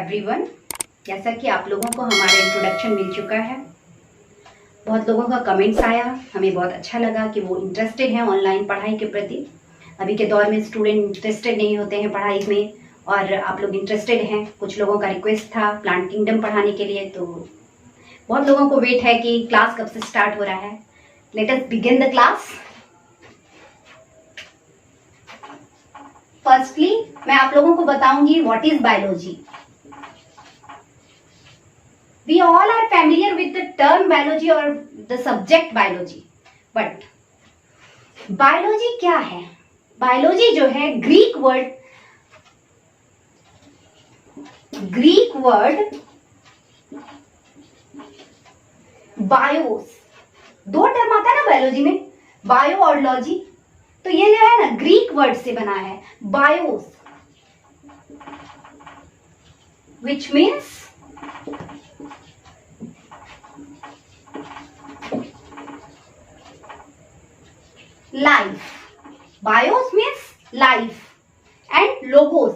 Everyone. जैसा कि आप लोगों को हमारा इंट्रोडक्शन मिल चुका है, बहुत लोगों का कमेंट्स आया, हमें बहुत अच्छा लगा कि वो इंटरेस्टेड हैं ऑनलाइन पढ़ाई के प्रति। अभी के दौर में स्टूडेंट इंटरेस्टेड नहीं होते हैं पढ़ाई में, और आप लोग इंटरेस्टेड हैं। कुछ लोगों का रिक्वेस्ट था प्लांट किंगडम पढ़ाने के लिए, तो बहुत लोगों को वेट है कि क्लास कब से स्टार्ट हो रहा है। Let us begin the class. Firstly मैं आप लोगों को बताऊंगी what is biology. We all are familiar with the term biology और the subject biology, but biology क्या है? बायोलॉजी जो है ग्रीक वर्ड बायोस, दो टर्म आता है ना बायोलॉजी में, बायो और लॉजी। तो ये जो है ना ग्रीक वर्ड से बना है, BIOS, which means life. Bios means life and logos.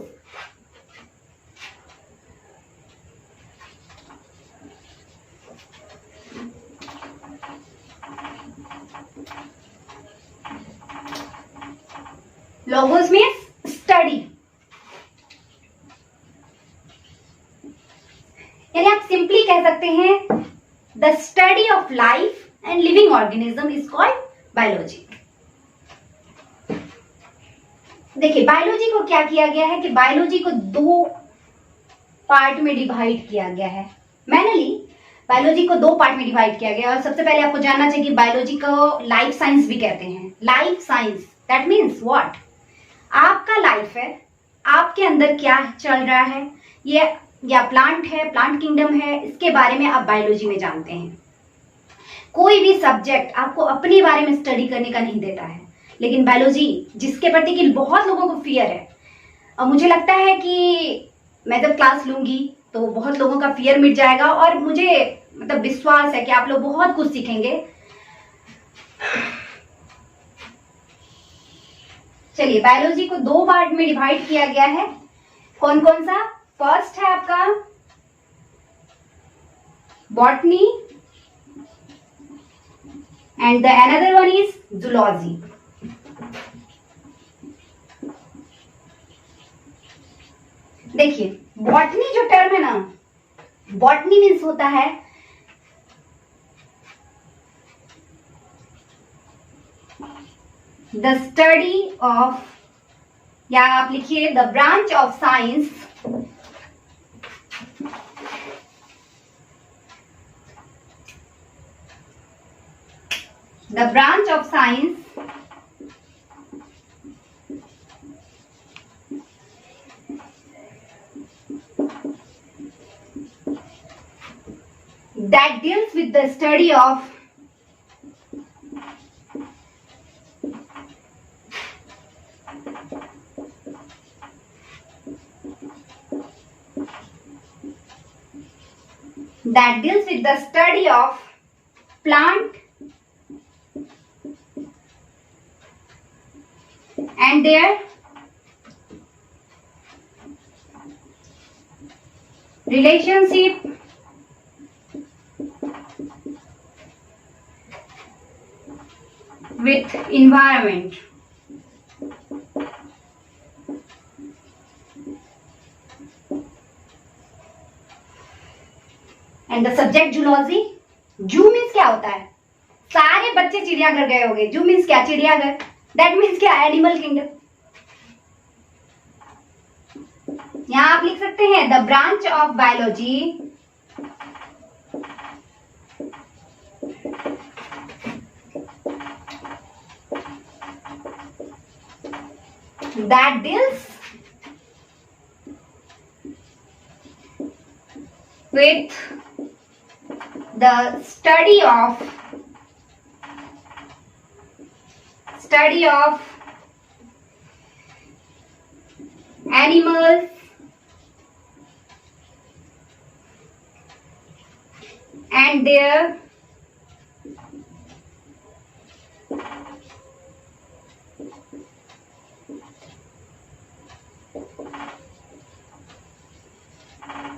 Logos means study. यानी आप सिंपली कह सकते हैं the study of life and living organism is called biology. देखिए बायोलॉजी को क्या किया गया है कि बायोलॉजी को दो पार्ट में डिवाइड किया गया है। मैनली बायोलॉजी को दो पार्ट में डिवाइड किया गया है। और सबसे पहले आपको जानना चाहिए कि बायोलॉजी को लाइफ साइंस भी कहते हैं। Life science that means what? आपका लाइफ है, आपके अंदर क्या चल रहा है, ये या प्लांट है, प्लांट किंगडम है, इसके बारे में आप बायोलॉजी में जानते हैं। कोई भी सब्जेक्ट आपको अपने बारे में स्टडी करने का नहीं देता है, लेकिन बायोलॉजी जिसके प्रति कि बहुत लोगों को फियर है, और मुझे लगता है कि मैं जब क्लास लूंगी तो बहुत लोगों का फियर मिट जाएगा, और मुझे मतलब विश्वास है कि आप लोग बहुत कुछ सीखेंगे। चलिए बायोलॉजी को दो पार्ट में डिवाइड किया गया है। कौन कौन सा? फर्स्ट है आपका botany and the another one is zoology. देखिए बॉटनी जो टर्म है ना, बॉटनी मीन्स होता है द स्टडी ऑफ, या आप लिखिए the branch of science the branch of science that deals with the study of plant and their relationship with environment. And the subject zoology. जू means क्या होता है? सारे बच्चे चिड़ियाघर गए होंगे। जू मीन्स क्या? चिड़ियाघर। दैट मीन्स क्या? Animal kingdom. यहां आप लिख सकते हैं the branch of biology that deals with the study of animals and their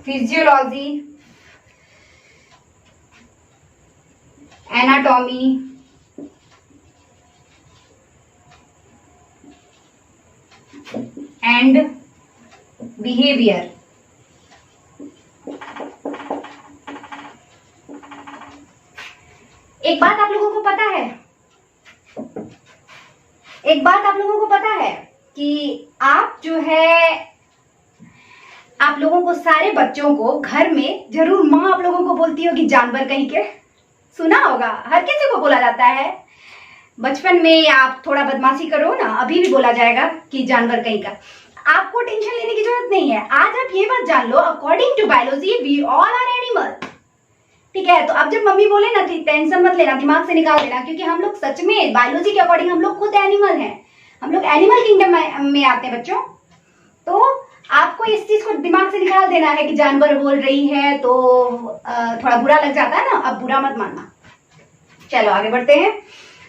physiology, anatomy, and behaviour. एक बात आप लोगों को पता है, एक बात आप लोगों को पता है कि आप जो है, आप लोगों को, सारे बच्चों को घर में जरूर माँ आप लोगों को बोलती होगी जानवर कहीं के। सुना होगा, हर किसी को बोला जाता है। बचपन में आप थोड़ा बदमाशी करो ना, अभी भी बोला जाएगा कि जानवर कहीं का। आपको टेंशन लेने की जरूरत नहीं है। आज आप ये बात जान लो, according to biology we all are animal. ठीक है, तो अब जब मम्मी बोले ना टेंशन मत लेना, दिमाग से निकाल देना, क्योंकि हम लोग सच में बायोलॉजी के अकॉर्डिंग हम लोग खुद एनिमल हैं। हम लोग एनिमल किंगडम में आते हैं बच्चों। तो आपको इस चीज को दिमाग से निकाल देना है कि जानवर बोल रही है तो थोड़ा बुरा लग जाता है ना, अब बुरा मत मानना। चलो आगे बढ़ते हैं।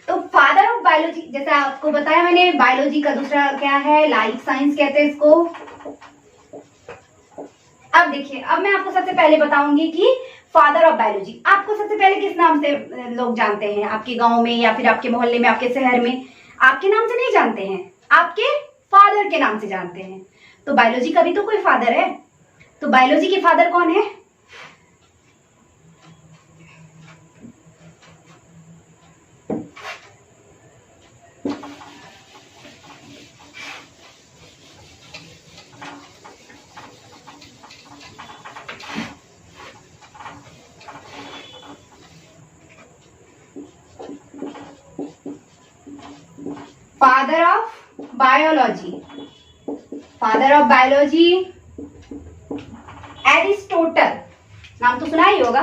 तो फादर ऑफ बायोलॉजी, जैसा आपको बताया मैंने, बायोलॉजी का दूसरा क्या है, लाइफ साइंस कहते हैं इसको। अब देखिए, अब मैं आपको सबसे पहले बताऊंगी कि फादर ऑफ बायोलॉजी आपको सबसे पहले किस नाम से लोग जानते हैं, आपके गांव में या फिर आपके मोहल्ले में, आपके शहर में। आपके नाम से नहीं जानते हैं, आपके फादर के नाम से जानते हैं। तो बायोलॉजी का भी तो कोई फादर है। तो बायोलॉजी के फादर कौन है? Father of biology, father of biology Aristotle, नाम तो सुना ही होगा।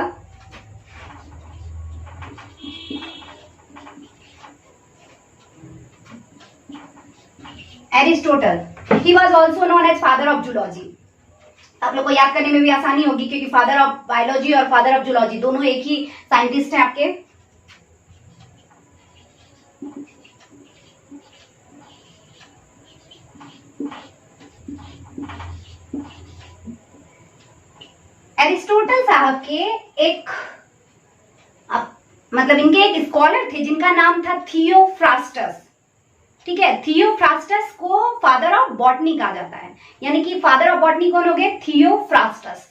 Aristotle, he was also known as father of zoology. आप लोग को याद करने में भी आसानी होगी, क्योंकि फादर ऑफ बायोलॉजी और फादर ऑफ जूलॉजी दोनों एक ही साइंटिस्ट हैं आपके। एरिस्टोटल साहब के एक मतलब इनके एक स्कॉलर थे जिनका नाम था थियोफ्रास्टस। ठीक है, थियोफ्रास्टस को फादर ऑफ बॉटनी कहा जाता है। यानी कि फादर ऑफ बॉटनी कौन हो गए? Theophrastus.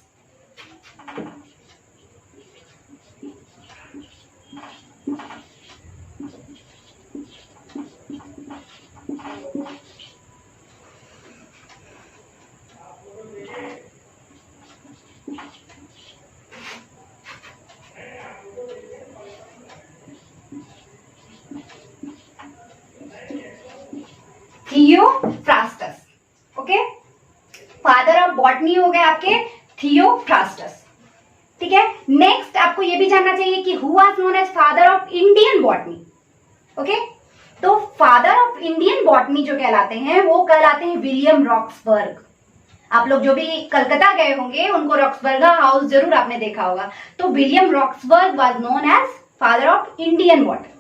Theophrastus, okay. Father of botany हो गए आपके थियोफ्रास्टस। ठीक है, नेक्स्ट आपको ये भी जानना चाहिए कि who was known as father of Indian botany. Okay, तो फादर ऑफ इंडियन बॉटनी जो कहलाते हैं वो कहलाते हैं विलियम रॉक्सबर्ग। आप लोग जो भी कलकत्ता गए होंगे उनको रॉक्सबर्ग हाउस जरूर आपने देखा होगा। तो William Roxburgh was known as father of Indian botany.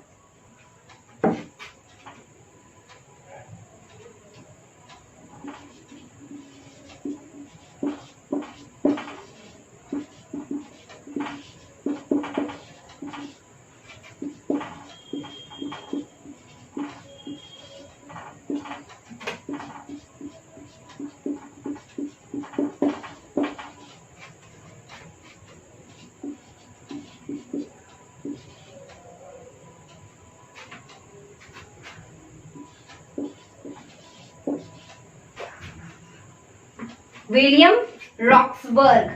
William Roxburgh,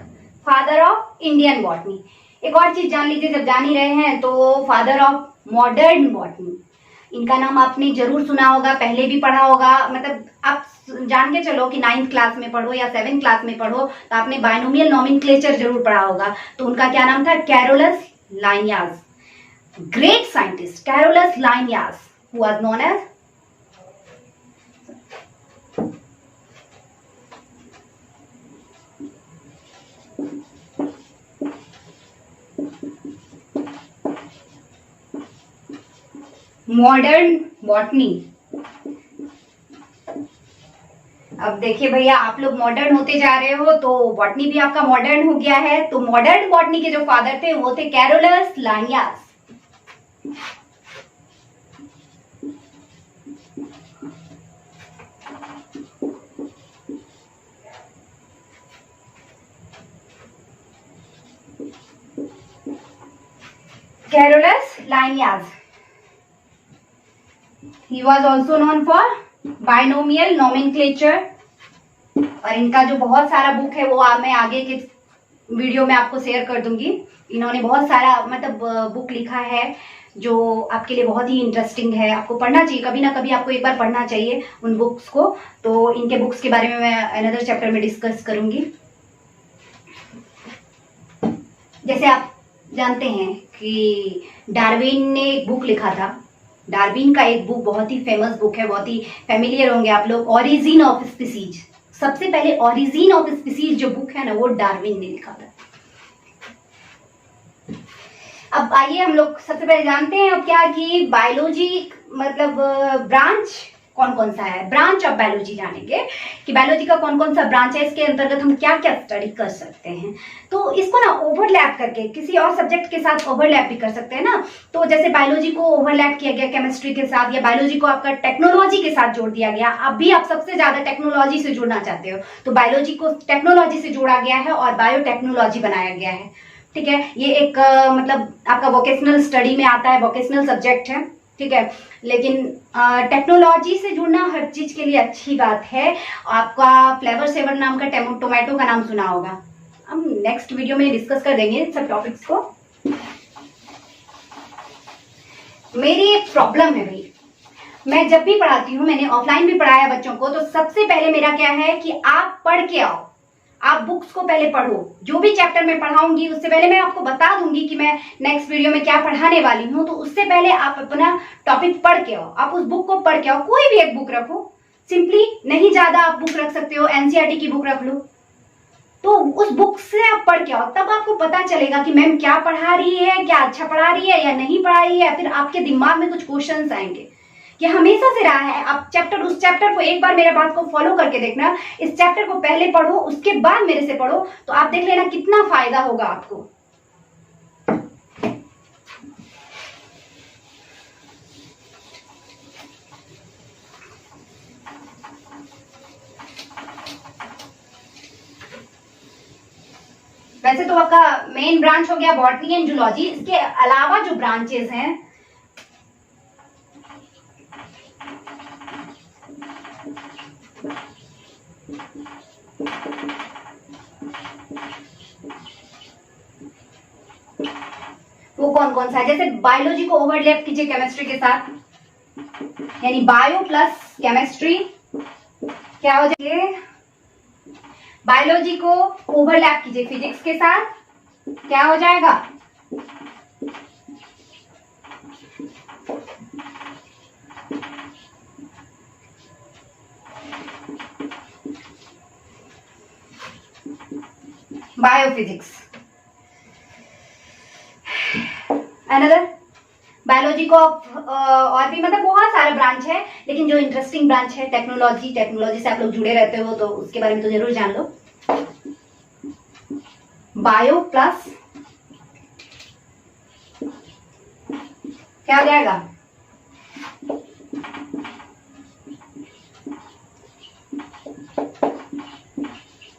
father of Indian botany. एक और चीज जान लीजिए, जब जान ही रहे हैं, तो फादर ऑफ मॉडर्न बॉटनी, इनका नाम आपने जरूर सुना होगा, पहले भी पढ़ा होगा। मतलब आप जान के चलो कि 9th क्लास में पढ़ो या 7th क्लास में पढ़ो तो आपने बायनोमियल नॉमेनक्लेचर जरूर पढ़ा होगा। तो उनका क्या नाम था? Carolus Linnaeus. Great scientist Carolus Linnaeus who was known as modern botany. अब देखिए भैया, आप लोग मॉडर्न होते जा रहे हो तो बॉटनी भी आपका मॉडर्न हो गया है। तो मॉडर्न बॉटनी के जो फादर थे वो थे Carolus Linnaeus. Carolus Linnaeus, he was also known for binomial nomenclature। और इनका जो बहुत सारा बुक है वो मैं आगे के वीडियो में आपको शेयर कर दूंगी। इन्होंने बहुत सारा मतलब बुक लिखा है जो आपके लिए बहुत ही इंटरेस्टिंग है, आपको पढ़ना चाहिए, कभी ना कभी आपको एक बार पढ़ना चाहिए उन बुक्स को। तो इनके बुक्स के बारे में मैं अनदर चैप्टर में डिस्कस करूंगी। जैसे आप जानते हैं कि डार्विन ने एक बुक लिखा था। डार्विन का एक बुक बहुत ही फेमस बुक है, बहुत ही फेमिलियर होंगे आप लोग, ओरिजिन ऑफ स्पीसीज। सबसे पहले ओरिजिन ऑफ स्पीसीज जो बुक है ना, वो डार्विन ने लिखा था। अब आइए हम लोग सबसे पहले जानते हैं अब क्या कि बायोलॉजी मतलब ब्रांच कौन कौन सा है। ब्रांच ऑफ बायोलॉजी जानेंगे कि बायोलॉजी का कौन कौन सा ब्रांच है, इसके अंतर्गत हम क्या क्या स्टडी कर सकते हैं। तो इसको ना ओवरलैप करके किसी और सब्जेक्ट के साथ ओवरलैप भी कर सकते हैं ना। तो जैसे बायोलॉजी को ओवरलैप किया गया केमिस्ट्री के साथ, या बायोलॉजी को आपका टेक्नोलॉजी के साथ जोड़ दिया गया। अब भी आप सबसे ज्यादा टेक्नोलॉजी से जुड़ना चाहते हो तो बायोलॉजी को टेक्नोलॉजी से जोड़ा गया है और बायोटेक्नोलॉजी बनाया गया है। ठीक है, ये एक मतलब आपका वोकेशनल स्टडी में आता है, वोकेशनल सब्जेक्ट है। ठीक है, लेकिन टेक्नोलॉजी से जुड़ना हर चीज के लिए अच्छी बात है। आपका फ्लेवर सेवर नाम का टोमेटो का नाम सुना होगा, हम नेक्स्ट वीडियो में डिस्कस कर देंगे इन सब टॉपिक्स को। मेरी एक प्रॉब्लम है भाई, मैं जब भी पढ़ाती हूँ, मैंने ऑफलाइन भी पढ़ाया बच्चों को, तो सबसे पहले मेरा क्या है कि आप पढ़ के आओ, आप बुक्स को पहले पढ़ो। जो भी चैप्टर में पढ़ाऊंगी उससे पहले मैं आपको बता दूंगी कि मैं नेक्स्ट वीडियो में क्या पढ़ाने वाली हूँ। तो उससे पहले आप अपना टॉपिक पढ़ के आओ, आप उस बुक को पढ़ के आओ। कोई भी एक बुक रखो, सिंपली, नहीं ज्यादा आप बुक रख सकते हो, एनसीईआरटी की बुक रख लो। तो उस बुक से आप पढ़ के आओ, तब आपको पता चलेगा कि मैम क्या पढ़ा रही है, क्या अच्छा पढ़ा रही है या नहीं पढ़ा रही है। फिर आपके दिमाग में कुछ क्वेश्चंस आएंगे। ये हमेशा से रहा है। आप उस चैप्टर को एक बार मेरे बात को फॉलो करके देखना। इस चैप्टर को पहले पढ़ो, उसके बाद मेरे से पढ़ो, तो आप देख लेना कितना फायदा होगा आपको। वैसे तो आपका मेन ब्रांच हो गया बॉटनी एंड जूलॉजी। इसके अलावा जो ब्रांचेस हैं, वो कौन कौन सा है। जैसे बायोलॉजी को ओवरलैप कीजिए केमिस्ट्री के साथ, यानी बायो प्लस केमिस्ट्री क्या हो जाएगा। बायोलॉजी को ओवरलैप कीजिए फिजिक्स के साथ, क्या हो जाएगा। बायोफिजिक्स। अनदर बायोलॉजी को और भी मतलब बहुत सारा ब्रांच है, लेकिन जो इंटरेस्टिंग ब्रांच है टेक्नोलॉजी से आप लोग जुड़े रहते हो तो उसके बारे में तो जरूर जान लो। बायो प्लस क्या हो जाएगा,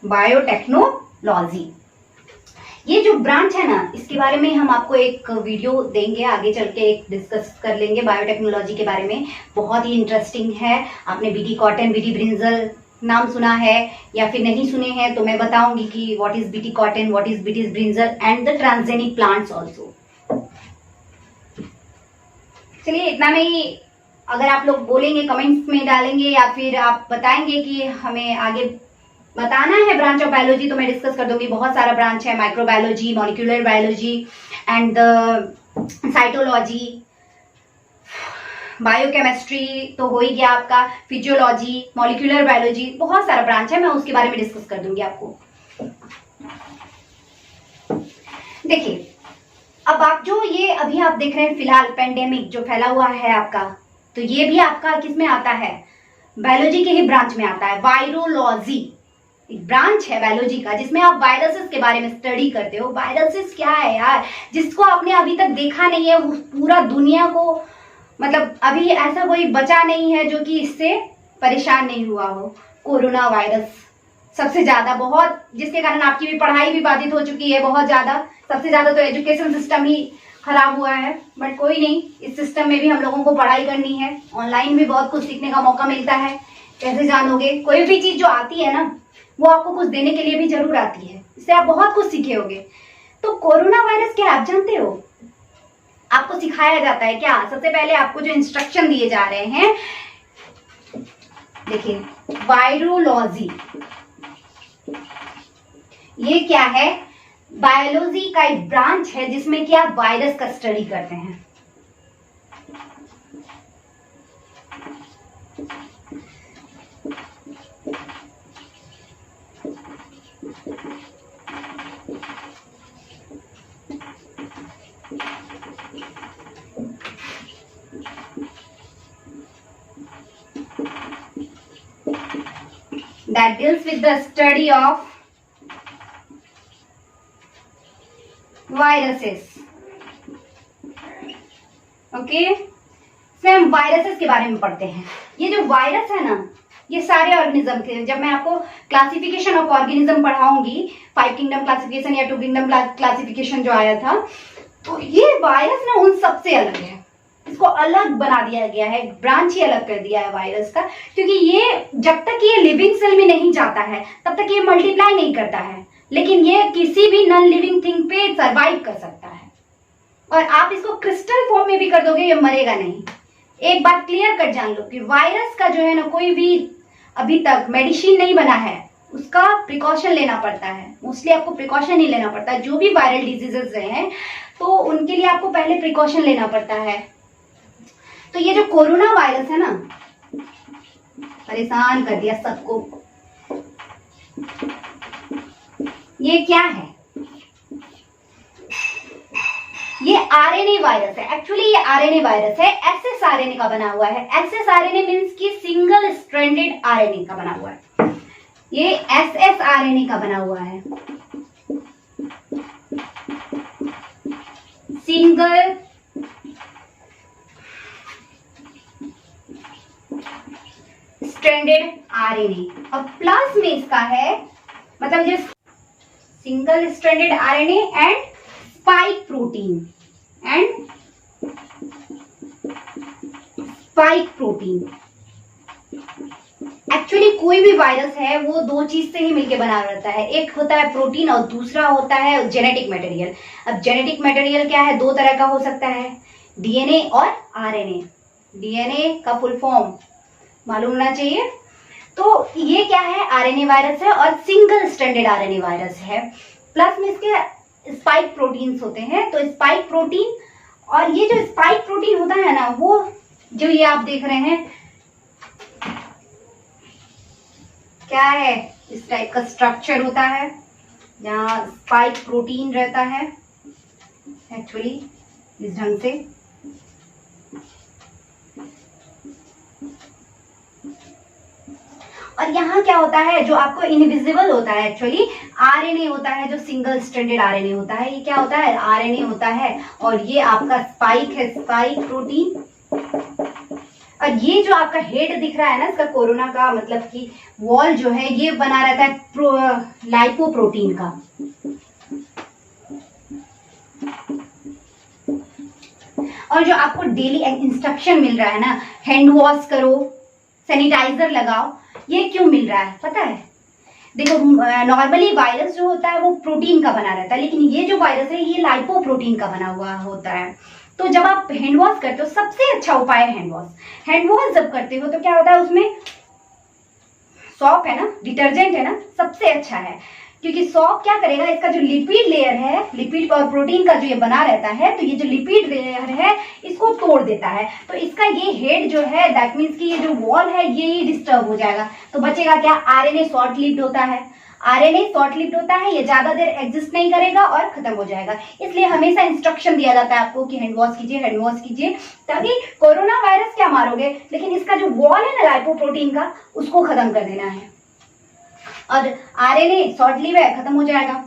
बायोटेक्नोलॉजी। ये जो ब्रांच है ना, इसके बारे में हम आपको एक वीडियो देंगे, आगे चल के एक डिस्कस कर लेंगे बायोटेक्नोलॉजी के बारे में। बहुत ही इंटरेस्टिंग है। आपने बीटी कॉटन, बीटी ब्रिंजल नाम सुना है या फिर नहीं सुने हैं, तो मैं बताऊंगी कि what is BT cotton, what is BT brinjal and the transgenic plants also. चलिए इतना में ही, अगर आप लोग बोलेंगे, कमेंट्स में डालेंगे या फिर आप बताएंगे कि हमें आगे बताना है ब्रांच ऑफ बायोलॉजी, तो मैं डिस्कस कर दूंगी। बहुत सारा ब्रांच है, microbiology, molecular biology and cytology, biochemistry तो हो ही गया आपका, फिजियोलॉजी, मॉलिक्यूलर बायोलॉजी, बहुत सारा ब्रांच है, मैं उसके बारे में डिस्कस कर दूंगी आपको। देखिए अब आप जो ये अभी आप देख रहे हैं फिलहाल पेंडेमिक जो फैला हुआ है आपका, तो ये भी आपका किस में आता है, बायोलॉजी के ही ब्रांच में आता है। वायरोलॉजी एक ब्रांच है बायोलॉजी का जिसमें आप वायरसेस के बारे में स्टडी करते हो। वायरसेस क्या है यार, जिसको आपने अभी तक देखा नहीं है, उस पूरा दुनिया को मतलब अभी ऐसा कोई बचा नहीं है जो कि इससे परेशान नहीं हुआ हो। कोरोना वायरस सबसे ज्यादा बहुत, जिसके कारण आपकी भी पढ़ाई भी बाधित हो चुकी है बहुत ज्यादा। सबसे ज्यादा तो एजुकेशन सिस्टम ही खराब हुआ है, बट कोई नहीं, इस सिस्टम में भी हम लोगों को पढ़ाई करनी है। ऑनलाइन भी बहुत कुछ सीखने का मौका मिलता है। कैसे जानोगे, कोई भी चीज जो आती है ना वो आपको कुछ देने के लिए भी जरूर आती है, इससे आप बहुत कुछ सीखे होगे। तो कोरोना वायरस क्या आप जानते हो? आपको सिखाया जाता है क्या? सबसे पहले आपको जो इंस्ट्रक्शन दिए जा रहे हैं, देखिए वायरोलॉजी, ये क्या है? बायोलॉजी का एक ब्रांच है जिसमें कि आप वायरस का स्टडी करते हैं। That deals with the study of viruses. Okay, इसमें हम वायरसेस के बारे में पढ़ते हैं। ये जो वायरस है ना, ये सारे ऑर्गेनिज्म के, जब मैं आपको क्लासिफिकेशन ऑफ ऑर्गेनिज्म पढ़ाऊंगी, 5 किंगडम क्लासिफिकेशन या 2 किंगडम क्लासिफिकेशन जो आया था, तो ये वायरस ना उन सबसे अलग है। इसको अलग बना दिया गया है, ब्रांच ही अलग कर दिया है वायरस का, क्योंकि ये जब तक ये लिविंग सेल में नहीं जाता है तब तक ये मल्टीप्लाई नहीं करता है, लेकिन ये किसी भी नॉन लिविंग थिंग पे सरवाइव कर सकता है। और आप इसको क्रिस्टल फॉर्म में भी कर दोगे, ये मरेगा नहीं। एक बात क्लियर कर जान लो कि वायरस का जो है ना, कोई भी अभी तक मेडिसिन नहीं बना है, उसका प्रिकॉशन लेना पड़ता है। मोस्टली आपको प्रिकॉशन ही लेना पड़ता है। जो भी वायरल डिजीजेस रहे हैं तो उनके लिए आपको पहले प्रिकॉशन लेना पड़ता है। तो ये जो कोरोना वायरस है ना, परेशान कर दिया सबको। ये क्या है? ये आरएनए वायरस है। एक्चुअली ये आरएनए वायरस है, एसएस आरएनए का बना हुआ है। एसएस आरएनए मींस कि सिंगल स्ट्रैंडेड आरएनए का बना हुआ है। ये एसएस आरएनए का बना हुआ है, सिंगल स्ट्रैंडेड आरएनए। और प्लस में इसका है, मतलब जो single stranded RNA and spike protein actually कोई भी वायरस है वो दो चीज से ही मिलकर बना रहता है। एक होता है प्रोटीन और दूसरा होता है जेनेटिक मटेरियल। अब जेनेटिक मटेरियल क्या है? दो तरह का हो सकता है, डीएनए और आरएनए। डीएनए का फुल फॉर्म मालूम होना चाहिए। तो ये क्या है? आरएनए वायरस है और सिंगल स्ट्रैंडेड आरएनए वायरस है। प्लस में इसके स्पाइक प्रोटीन्स होते हैं। तो स्पाइक प्रोटीन, और ये जो स्पाइक प्रोटीन होता है ना, वो जो ये आप देख रहे हैं क्या है, इस टाइप का स्ट्रक्चर होता है जहाँ स्पाइक प्रोटीन रहता है एक्चुअली इस ढंग से। और यहाँ क्या होता है, जो आपको इनविजिबल होता है एक्चुअली आरएनए होता है, जो सिंगल स्ट्रैंडेड आरएनए होता है। ये क्या होता है? आरएनए होता है। और ये आपका स्पाइक है, स्पाइक प्रोटीन। और ये जो आपका हेड दिख रहा है ना, इसका कोरोना का मतलब कि वॉल जो है, ये बना रहता है लाइपोप्रोटीन का। और जो आपको डेली इंस्ट्रक्शन मिल रहा है ना, हैंड वॉश करो, सैनिटाइजर लगाओ, ये क्यों मिल रहा है पता है? देखो, नॉर्मली वायरस जो होता है वो प्रोटीन का बना रहता है, लेकिन ये जो वायरस है ये लाइपोप्रोटीन का बना हुआ होता है। तो जब आप हैंड वॉश करते हो, सबसे अच्छा उपाय है हैंड वॉश। हैंड वॉश जब करते हो तो क्या होता है, उसमें सॉप है ना, डिटर्जेंट है ना, सबसे अच्छा है। क्योंकि सॉप क्या करेगा, इसका जो लिपिड लेयर है, लिपिड और प्रोटीन का जो ये बना रहता है, तो ये जो लिपिड लेयर है इसको तोड़ देता है। तो इसका ये हेड जो है, दैट मीन्स कि ये जो वॉल है ये डिस्टर्ब हो जाएगा। तो बचेगा क्या? आरएनए शॉर्ट लिव्ड होता है। आरएनए शॉर्ट लिव्ड होता है, ये ज्यादा देर एग्जिस्ट नहीं करेगा और खत्म हो जाएगा। इसलिए हमेशा इंस्ट्रक्शन दिया जाता है आपको कि हैंड वॉश कीजिए, हैंड वॉश कीजिए, ताकि कोरोना वायरस क्या मारोगे, लेकिन इसका जो वॉल है ना लाइपोप्रोटीन का, उसको खत्म कर देना है। और आरएनए शॉर्ट लिव है, खत्म हो जाएगा।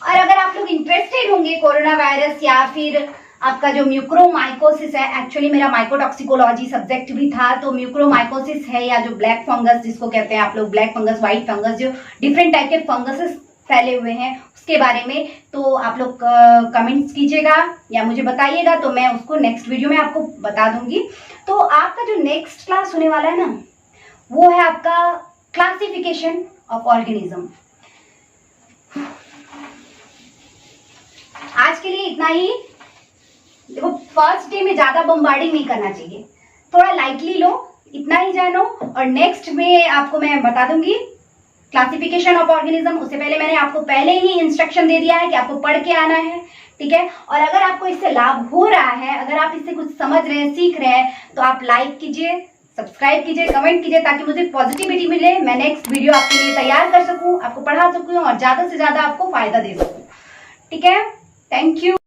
और अगर आप लोग इंटरेस्टेड होंगे कोरोना वायरस या फिर आपका जो म्यूक्रोमाइकोसिस है, एक्चुअली मेरा माइकोटॉक्सिकोलॉजी सब्जेक्ट भी था, तो म्यूक्रोमाइकोसिस है या जो ब्लैक फंगस जिसको कहते हैं आप लोग, ब्लैक फंगस, व्हाइट फंगस, जो डिफरेंट टाइप के फंगसेस फैले हुए हैं उसके बारे में तो आप लोग कमेंट्स कीजिएगा या मुझे बताइएगा, तो मैं उसको नेक्स्ट वीडियो में आपको बता दूंगी। तो आपका जो नेक्स्ट क्लास होने वाला है ना, वो है आपका क्लासिफिकेशन ऑफ ऑर्गेनिज्म। आज के लिए इतना ही। देखो, फर्स्ट डे में ज्यादा बम्बार्डिंग नहीं करना चाहिए, थोड़ा लाइटली लो, इतना ही जानो। और नेक्स्ट में आपको मैं बता दूंगी क्लासिफिकेशन ऑफ ऑर्गेनिज्म। उससे पहले मैंने आपको पहले ही इंस्ट्रक्शन दे दिया है कि आपको पढ़ के आना है, ठीक है। और अगर आपको इससे लाभ हो रहा है, अगर आप इससे कुछ समझ रहे हैं, सीख रहे हैं, तो आप लाइक कीजिए, सब्सक्राइब कीजिए, कमेंट कीजिए, ताकि मुझे पॉजिटिविटी मिले, मैं नेक्स्ट वीडियो आपके लिए तैयार कर सकूं, आपको पढ़ा सकूं और ज्यादा से ज्यादा आपको फायदा दे सकूं, ठीक है। Thank you.